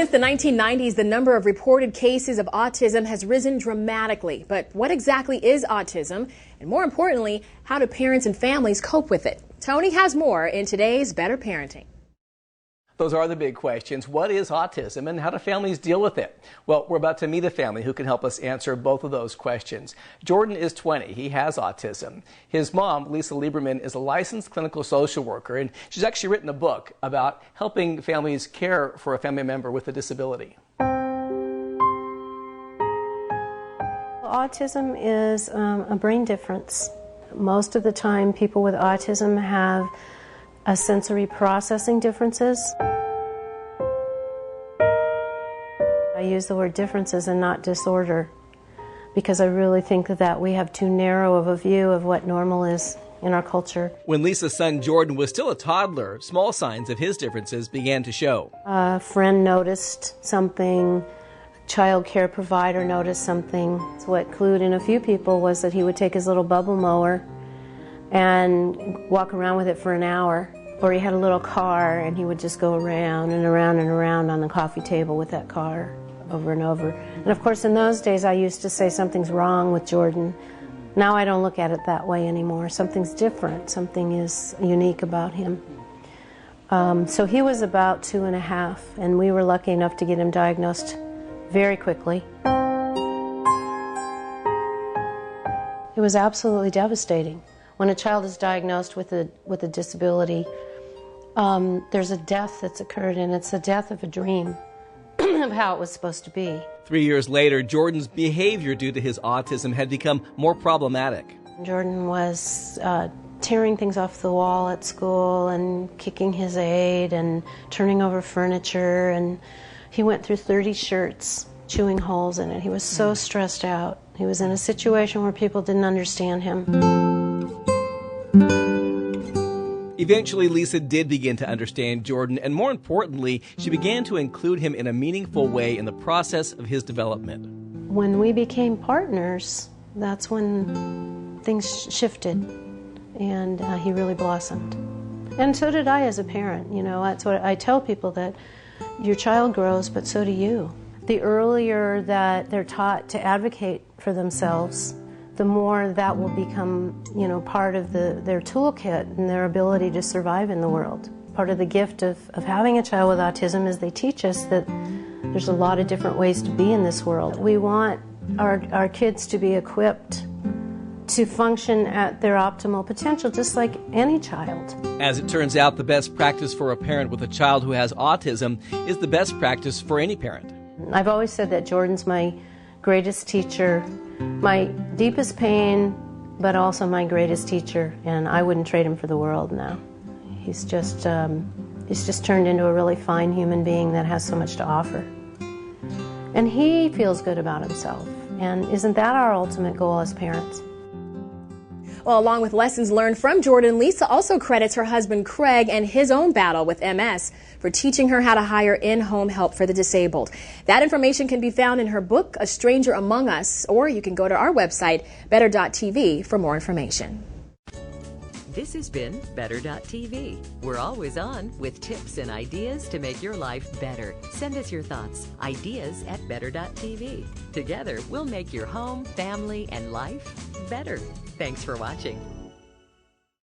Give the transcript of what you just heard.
Since the 1990s, the number of reported cases of autism has risen dramatically. But what exactly is autism? And more importantly, how do parents and families cope with it? Tony has more in today's Better Parenting. Those are the big questions. What is autism and how do families deal with it? Well, we're about to meet a family who can help us answer both of those questions. Jordan is 20. He has autism. His mom, Lisa Lieberman, is a licensed clinical social worker, and she's actually written a book about helping families care for a family member with a disability. Autism is a brain difference. Most of the time, people with autism have sensory processing differences. I use the word differences and not disorder because I really think that we have too narrow of a view of what normal is in our culture. When Lisa's son Jordan was still a toddler, small signs of his differences began to show. A friend noticed something, a child care provider noticed something. So what clued in a few people was that he would take his little bubble mower and walk around with it for an hour. Or he had a little car and he would just go around and around and around on the coffee table with that car over and over. And of course in those days I used to say something's wrong with Jordan. Now I don't look at it that way anymore. Something's different. Something is unique about him. So he was about 2.5 and we were lucky enough to get him diagnosed very quickly. It was absolutely devastating. When a child is diagnosed with a disability, there's a death that's occurred, and it's the death of a dream of how it was supposed to be. 3 years later, Jordan's behavior due to his autism had become more problematic. Jordan was tearing things off the wall at school and kicking his aide and turning over furniture, and he went through 30 shirts, chewing holes in it. He was so stressed out. He was in a situation where people didn't understand him. Eventually, Lisa did begin to understand Jordan, and more importantly, she began to include him in a meaningful way in the process of his development. When we became partners, that's when things shifted, and he really blossomed. And so did I as a parent. You know, that's what I tell people, that your child grows, but so do you. The earlier that they're taught to advocate for themselves, the more that will become, you know, part of their toolkit and their ability to survive in the world. Part of the gift of having a child with autism is they teach us that there's a lot of different ways to be in this world. We want our kids to be equipped to function at their optimal potential, just like any child. As it turns out, the best practice for a parent with a child who has autism is the best practice for any parent. I've always said that Jordan's my greatest teacher, my deepest pain, but also my greatest teacher, and I wouldn't trade him for the world now. He's just turned into a really fine human being that has so much to offer. And he feels good about himself, and isn't that our ultimate goal as parents? Well, along with lessons learned from Jordan, Lisa also credits her husband Craig and his own battle with MS for teaching her how to hire in-home help for the disabled. That information can be found in her book, A Stranger Among Us, or you can go to our website, better.tv, for more information. This has been Better.tv. We're always on with tips and ideas to make your life better. Send us your thoughts, ideas at Better.tv. Together, we'll make your home, family, and life better. Thanks for watching.